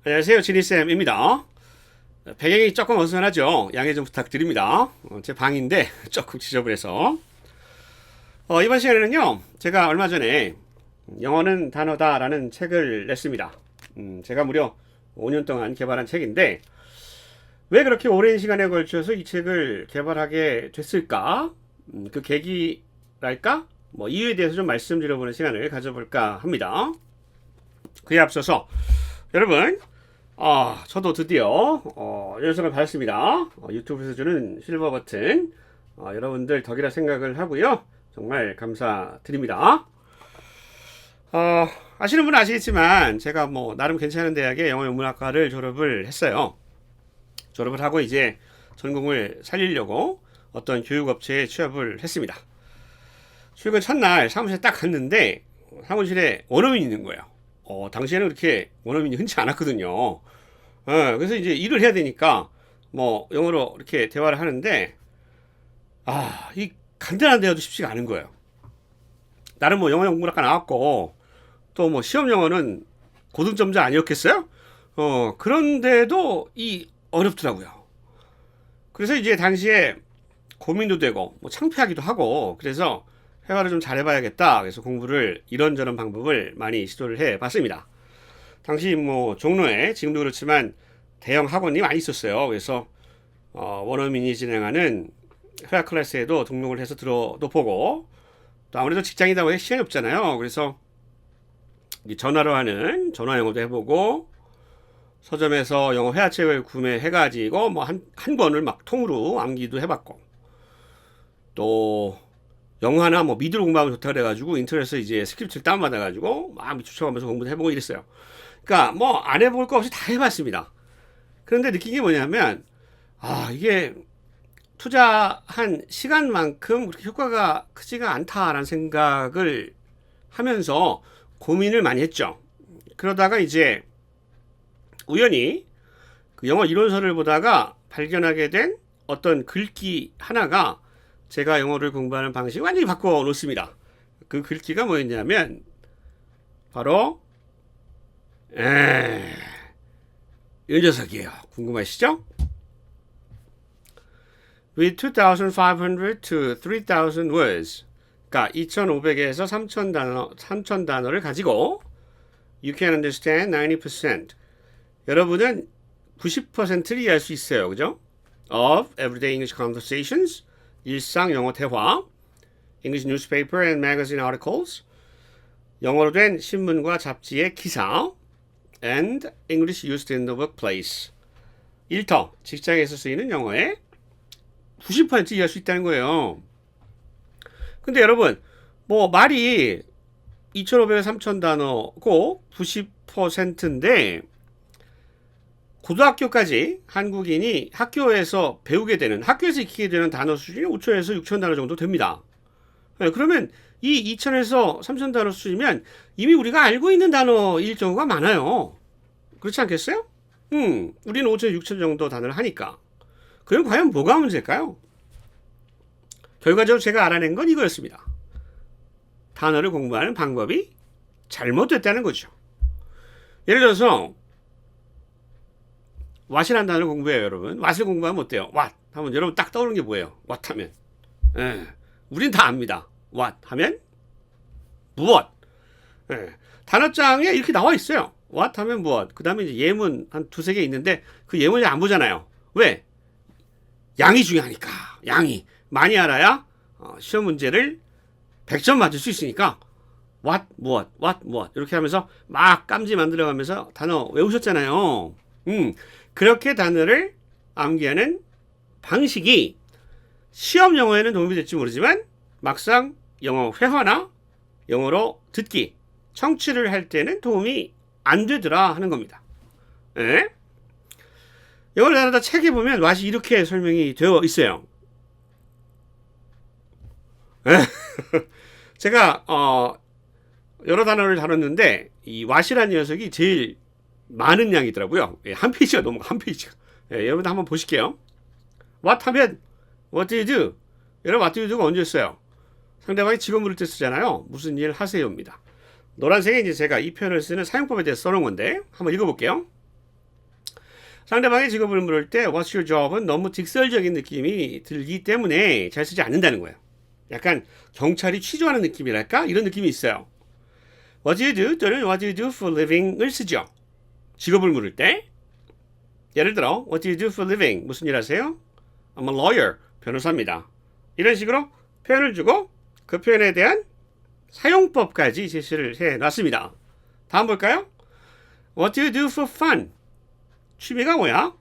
안녕하세요, 지니쌤입니다. 배경이 조금 어수선하죠? 양해 좀 부탁드립니다. 제 방인데 조금 지저분해서. 이번 시간에는요, 제가 얼마 전에 영어는 단어다라는 책을 냈습니다. 제가 무려 5년 동안 개발한 책인데, 왜 그렇게 오랜 시간에 걸쳐서 이 책을 개발하게 됐을까? 그 계기랄까? 이유에 대해서 좀 말씀드려보는 시간을 가져볼까 합니다. 그에 앞서서 여러분, 저도 드디어 연락을 받았습니다. 유튜브에서 주는 실버 버튼, 여러분들 덕이라 생각을 하고요. 정말 감사드립니다. 아시는 분은 아시겠지만 제가 나름 괜찮은 대학에 영어영문학과를 졸업을 했어요. 졸업을 하고 이제 전공을 살리려고 어떤 교육업체에 취업을 했습니다. 출근 첫날 사무실에 딱 갔는데 사무실에 원어민이 있는 거예요. 당시에는 그렇게 원어민이 흔치 않았거든요. 그래서 이제 일을 해야 되니까 영어로 이렇게 대화를 하는데 이 간단한 대화도 쉽지가 않은 거예요. 나름 영어 영문학과 나왔고 또 시험 영어는 고등점자 아니었겠어요? 그런데도 어렵더라고요. 그래서 이제 당시에 고민도 되고 창피하기도 하고 그래서 회화를 좀 잘해봐야겠다. 그래서 공부를 이런저런 방법을 많이 시도를 해봤습니다. 당시 종로에 지금도 그렇지만 대형 학원이 많이 있었어요. 그래서 원어민이 진행하는 회화 클래스에도 등록을 해서 들어도 보고 또 아무래도 직장이다 보니 시간이 없잖아요. 그래서 전화로 하는 전화 영어도 해보고 서점에서 영어 회화책을 구매해가지고 한 권을 막 통으로 암기도 해봤고 또 영어 하나 미드로 공부하면 좋다 그래가지고 인터넷에서 이제 스크립트를 다운받아가지고 막 추천하면서 공부도 해보고 이랬어요. 그러니까 안 해볼 거 없이 다 해봤습니다. 그런데 느낀 게 뭐냐면 이게 투자한 시간만큼 그렇게 효과가 크지가 않다라는 생각을 하면서 고민을 많이 했죠. 그러다가 이제 우연히 그 영어 이론서를 보다가 발견하게 된 어떤 글귀 하나가 제가 영어를 공부하는 방식을 완전히 바꿔 놓습니다. 그 글귀가 뭐였냐면 바로 이 녀석이에요. 궁금하시죠? With 2,500 to 3,000 words, 그러니까 2,500에서 3,000 단어를 가지고 you can understand 90%. 여러분은 90%를 이해할 수 있어요. 그죠? Of everyday English conversations, 일상 영어 대화, English newspaper and magazine articles, 영어로 된 신문과 잡지의 기사, and English used in the workplace. 일터, 직장에서 쓰이는 영어의 90% 이해할 수 있다는 거예요. 근데 여러분, 말이 2,500에서 3,000 단어고 90%인데 고등학교까지 한국인이 학교에서 배우게 되는, 학교에서 익히게 되는 단어 수준이 5,000에서 6,000 단어 정도 됩니다. 그러면 이 2,000에서 3,000 단어 수준이면 이미 우리가 알고 있는 단어일 경우가 많아요. 그렇지 않겠어요? 우리는 5,000, 6,000 정도 단어를 하니까. 그럼 과연 뭐가 문제일까요? 결과적으로 제가 알아낸 건 이거였습니다. 단어를 공부하는 방법이 잘못됐다는 거죠. 예를 들어서 what이라는 단어를 공부해요, 여러분. what을 공부하면 어때요? what 하면 여러분 딱 떠오르는 게 뭐예요? what 하면 우린 다 압니다. what 하면 무엇. 단어장에 이렇게 나와 있어요. what 하면 무엇. 그 다음에 이제 예문 한 두세 개 있는데 그 예문을 안 보잖아요. 왜? 양이 중요하니까. 양이 많이 알아야 시험 문제를 100점 맞을 수 있으니까 what 무엇 what 무엇 이렇게 하면서 막 깜지 만들어가면서 단어 외우셨잖아요. 그렇게 단어를 암기하는 방식이 시험 영어에는 도움이 될지 모르지만 막상 영어 회화나 영어로 듣기, 청취를 할 때는 도움이 안 되더라 하는 겁니다. 영어를 다루다 책에 보면 what이 이렇게 설명이 되어 있어요. 제가 여러 단어를 다뤘는데 이 what이라는 녀석이 제일 많은 양이더라고요. 한 페이지가 넘어 한 페이지가. 여러분 한번 보실게요. What 하면 What do you do? 여러분 What do you do가 언제였어요? 상대방이 직업 물을 때 쓰잖아요. 무슨 일 하세요입니다. 노란색에 이제 제가 이 표현을 쓰는 사용법에 대해서 써놓은 건데 한번 읽어볼게요. 상대방의 직업을 물을 때 What's your job은 너무 직설적인 느낌이 들기 때문에 잘 쓰지 않는다는 거예요. 약간 경찰이 취조하는 느낌이랄까? 이런 느낌이 있어요. What do you do? 또는 What do you do for living을 쓰죠. 직업을 물을 때 예를 들어 What do you do for living? 무슨 일 하세요? I'm a lawyer. 변호사입니다. 이런 식으로 표현을 주고 그 표현에 대한 사용법까지 제시를 해놨습니다. 다음 볼까요? What do you do for fun? 취미가 뭐야?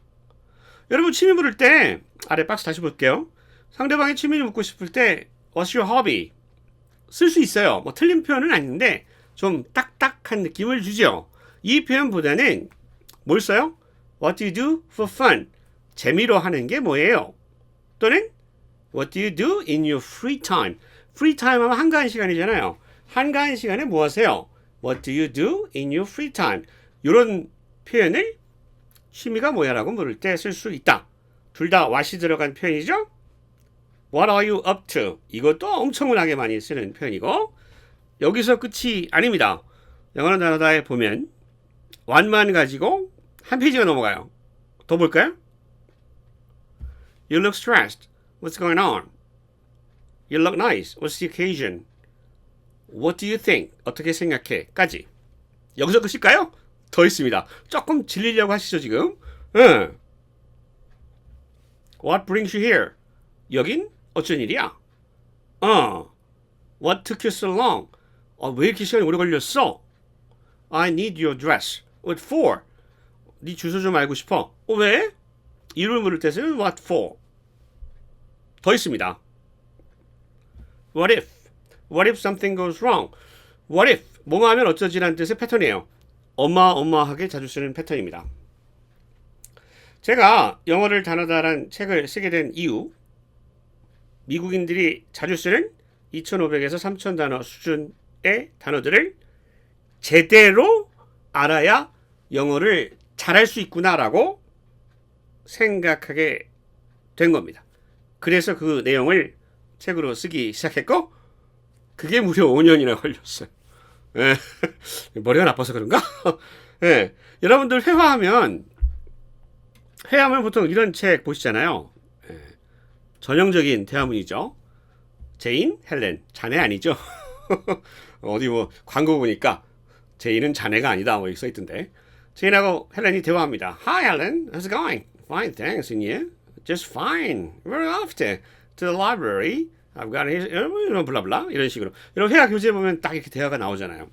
여러분 취미 물을 때 아래 박스 다시 볼게요. 상대방의 취미를 묻고 싶을 때 What's your hobby? 쓸 수 있어요. 뭐 틀린 표현은 아닌데 좀 딱딱한 느낌을 주죠. 이 표현보다는 뭘 써요? What do you do for fun? 재미로 하는 게 뭐예요? 또는 What do you do in your free time? free time 하면 한가한 시간이잖아요. 한가한 시간에 뭐 하세요? What do you do in your free time? 이런 표현을 취미가 뭐야 라고 물을 때 쓸 수 있다. 둘 다 what이 들어간 표현이죠? What are you up to? 이것도 엄청나게 많이 쓰는 표현이고 여기서 끝이 아닙니다. 영어는 단어다에 보면 what만 가지고 한 페이지가 넘어가요. 더 볼까요? You look stressed. What's going on? You look nice. What's the occasion? What do you think? 어떻게 생각해? 까지. 여기서 끝일까요? 더 있습니다. 조금 질리려고 하시죠 지금? 응. What brings you here? 여긴 어쩐 일이야? What took you so long? 왜 이렇게 시간이 오래 걸렸어? I need your address. What for? 네 주소 좀 알고 싶어. 왜? 이를 물을 때 쓰는 what for? 더 있습니다. What if? What if something goes wrong? What if? 뭐뭐 하면 어쩌지라는 뜻의 패턴이에요. 어마어마하게 자주 쓰는 패턴입니다. 제가 영어를 단어다란 책을 쓰게 된 이유, 미국인들이 자주 쓰는 2,500에서 3,000 단어 수준의 단어들을 제대로 알아야 영어를 잘할 수 있구나라고 생각하게 된 겁니다. 그래서 그 내용을 책으로 쓰기 시작했고 그게 무려 5년이나 걸렸어요. 예. 머리가 나빠서 그런가? 예. 여러분들 회화하면 보통 이런 책 보시잖아요. 예. 전형적인 대화문이죠. 제인, 헬렌, 자네 아니죠? 어디 뭐 광고 보니까 제인은 자네가 아니다 뭐 이렇게 써있던데 제인하고 헬렌이 대화합니다. Hi Helen, how's it going? Fine, thanks. And you? Just fine. We're off to the library. I've got here, 블라블라 이런 식으로. 이런 회화 교재 보면 딱 이렇게 대화가 나오잖아요.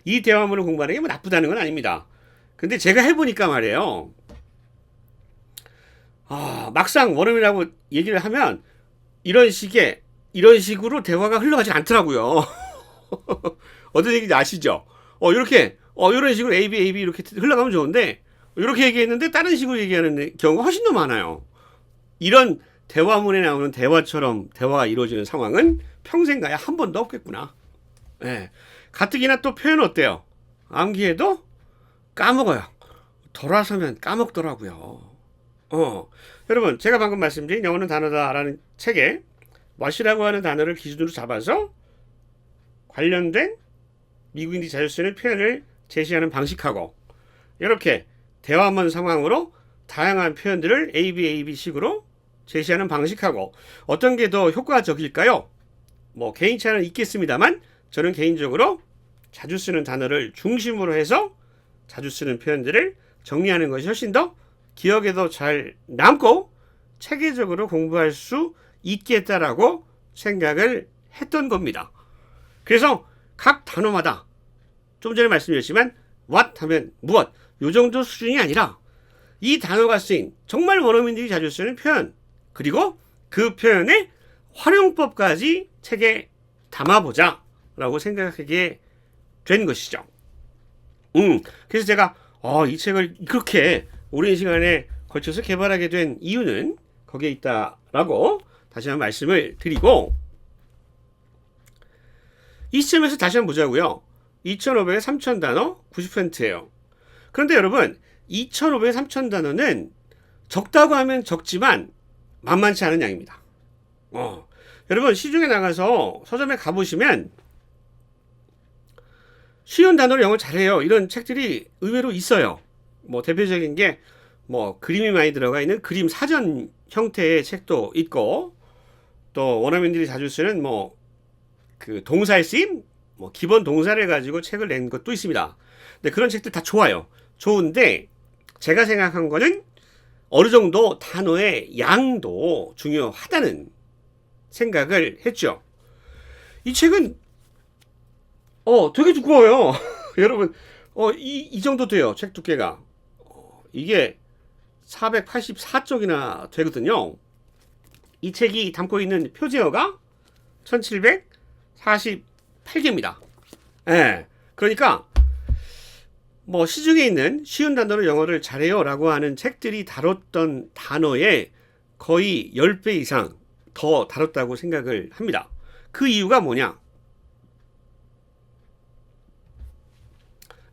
이 대화문을 공부하는 게 뭐 나쁘다는 건 아닙니다. 근데 제가 해보니까 말이에요. 막상 원어민이라고 얘기를 하면 이런 식으로 대화가 흘러가지 않더라고요. 어떤 얘기인지 아시죠? 이런 식으로 A, B 이렇게 흘러가면 좋은데 이렇게 얘기했는데 다른 식으로 얘기하는 경우가 훨씬 더 많아요. 이런 대화문에 나오는 대화처럼 대화가 이루어지는 상황은 평생 가야 한 번도 없겠구나. 네. 가뜩이나 또 표현 어때요? 암기해도 까먹어요. 돌아서면 까먹더라고요. 여러분 제가 방금 말씀드린 영어는 단어다라는 책에 what이라고 하는 단어를 기준으로 잡아서 관련된 미국인들이 자주 쓰는 표현을 제시하는 방식하고 이렇게 대화문 상황으로 다양한 표현들을 ABAB식으로 제시하는 방식하고 어떤 게 더 효과적일까요? 뭐 개인 차이는 있겠습니다만 저는 개인적으로 자주 쓰는 단어를 중심으로 해서 자주 쓰는 표현들을 정리하는 것이 훨씬 더 기억에도 잘 남고 체계적으로 공부할 수 있겠다라고 생각을 했던 겁니다. 그래서 각 단어마다 좀 전에 말씀드렸지만 what 하면 무엇 요 정도 수준이 아니라 이 단어가 쓰인 정말 원어민들이 자주 쓰는 표현 그리고 그 표현의 활용법까지 책에 담아보자 라고 생각하게 된 것이죠. 그래서 제가 이 책을 그렇게 오랜 시간에 걸쳐서 개발하게 된 이유는 거기에 있다라고 다시 한번 말씀을 드리고 이 시점에서 다시 한번 보자고요. 2,500에 3,000 단어 90%예요. 그런데 여러분 2,500에 3,000 단어는 적다고 하면 적지만 만만치 않은 양입니다. 여러분 시중에 나가서 서점에 가보시면 쉬운 단어로 영어 잘해요. 이런 책들이 의외로 있어요. 뭐 대표적인 게 뭐 그림이 많이 들어가 있는 그림 사전 형태의 책도 있고, 또 원어민들이 자주 쓰는 뭐 그 동사의 쓰임, 뭐 기본 동사를 가지고 책을 낸 것도 있습니다. 근데 그런 책들 다 좋아요. 좋은데 제가 생각한 거는 어느 정도 단어의 양도 중요하다는 생각을 했죠. 이 책은 되게 두꺼워요. 여러분, 이 정도 돼요. 책 두께가. 이게 484쪽이나 되거든요. 이 책이 담고 있는 표제어가 1748개입니다. 예. 그러니까 뭐 시중에 있는 쉬운 단어로 영어를 잘해요 라고 하는 책들이 다뤘던 단어의 거의 10배 이상 더 다뤘다고 생각을 합니다. 그 이유가 뭐냐?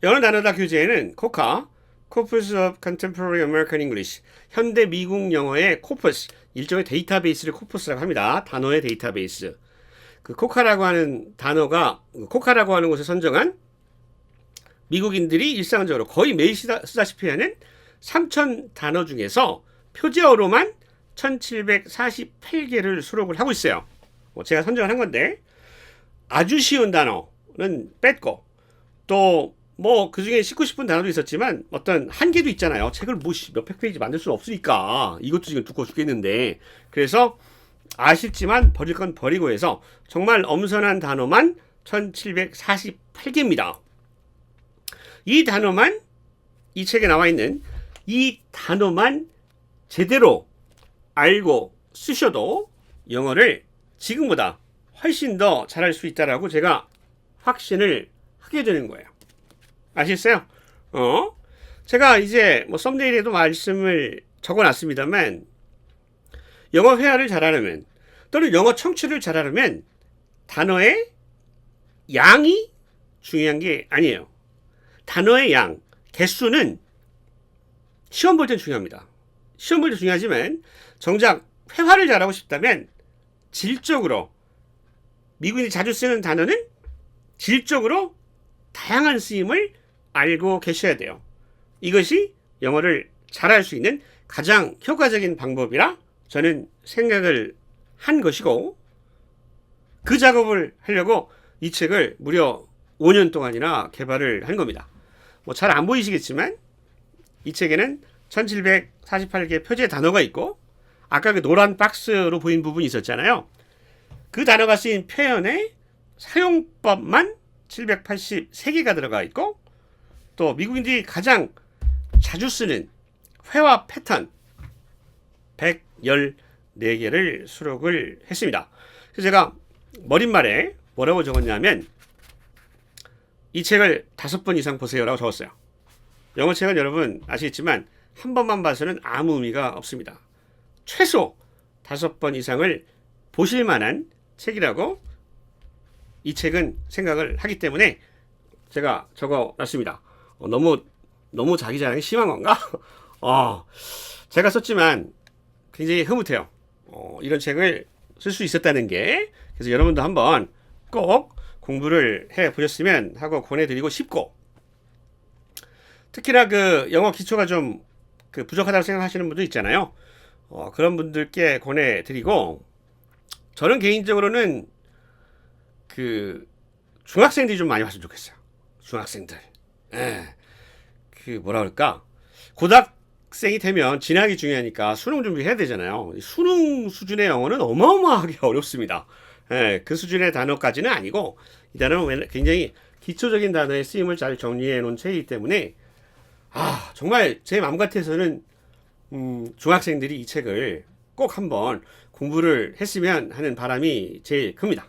여러 단어다 교재에는 코카, Corpus of Contemporary American English, 현대 미국 영어의 코퍼스, 일종의 데이터베이스를 코퍼스라고 합니다. 단어의 데이터베이스. 그 코카라고 하는 단어가, 코카라고 하는 곳에 선정한 미국인들이 일상적으로 거의 매일 쓰다시피 하는 3,000 단어 중에서 표제어로만 1748개를 수록을 하고 있어요. 제가 선정을 한 건데, 아주 쉬운 단어는 뺐고, 또 뭐 그 중에 씻고 싶은 단어도 있었지만 어떤 한계도 있잖아요. 책을 뭐 몇백 페이지 만들 수는 없으니까. 이것도 지금 두꺼워 죽겠는데. 그래서 아쉽지만 버릴 건 버리고 해서 정말 엄선한 단어만 1748개입니다. 이 단어만, 이 책에 나와 있는 이 단어만 제대로 알고 쓰셔도 영어를 지금보다 훨씬 더 잘할 수 있다라고 제가 확신을 하게 되는 거예요. 아시겠어요? 제가 이제 뭐 썸네일에도 말씀을 적어놨습니다만, 영어 회화를 잘하려면 또는 영어 청취를 잘하려면 단어의 양이 중요한 게 아니에요. 단어의 양, 개수는 시험 볼 땐 중요합니다. 시험 볼 때 중요하지만 정작 회화를 잘하고 싶다면 질적으로, 미국인이 자주 쓰는 단어는 질적으로 다양한 쓰임을 알고 계셔야 돼요. 이것이 영어를 잘할 수 있는 가장 효과적인 방법이라 저는 생각을 한 것이고, 그 작업을 하려고 이 책을 무려 5년 동안이나 개발을 한 겁니다. 뭐 잘 안 보이시겠지만 이 책에는 1748개 표제 단어가 있고, 아까 그 노란 박스로 보인 부분이 있었잖아요. 그 단어가 쓰인 표현의 사용법만 783개가 들어가 있고, 또 미국인들이 가장 자주 쓰는 회화 패턴 114개를 수록을 했습니다. 그래서 제가 머릿말에 뭐라고 적었냐면, 이 책을 5번 이상 보세요라고 적었어요. 영어 책은 여러분 아시겠지만 한 번만 봐서는 아무 의미가 없습니다. 최소 5번 이상을 보실 만한 책이라고 이 책은 생각을 하기 때문에 제가 적어놨습니다. 너무 자기 자랑이 심한 건가? 제가 썼지만 굉장히 흐뭇해요. 이런 책을 쓸 수 있었다는 게. 그래서 여러분도 한번 꼭 공부를 해 보셨으면 하고 권해드리고 싶고, 특히나 그 영어 기초가 좀 그 부족하다고 생각하시는 분도 있잖아요. 그런 분들께 권해드리고, 저는 개인적으로는 그 중학생들이 좀 많이 왔으면 좋겠어요. 중학생들. 그 뭐라 그럴까? 고등학생이 되면 진학이 중요하니까 수능 준비해야 되잖아요. 수능 수준의 영어는 어마어마하게 어렵습니다. 그 수준의 단어까지는 아니고, 이 단어는 굉장히 기초적인 단어의 쓰임을 잘 정리해 놓은 책이기 때문에 정말 제 마음 같아서는 중학생들이 이 책을 꼭 한번 공부를 했으면 하는 바람이 제일 큽니다.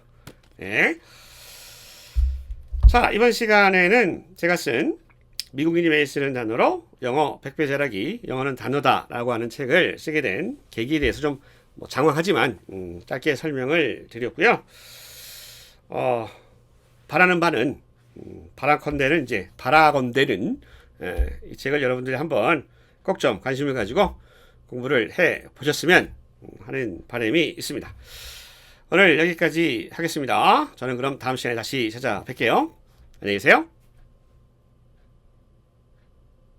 자, 이번 시간에는 제가 쓴 미국인이 매일 쓰는 단어로 영어 100배 잘하기, 영어는 단어다 라고 하는 책을 쓰게 된 계기에 대해서 좀 장황하지만 짧게 설명을 드렸고요. 바라는 바는, 바라건대는 이 책을 여러분들이 한번 꼭 좀 관심을 가지고 공부를 해 보셨으면 하는 바람이 있습니다. 오늘 여기까지 하겠습니다. 저는 그럼 다음 시간에 다시 찾아뵐게요. 안녕히 계세요.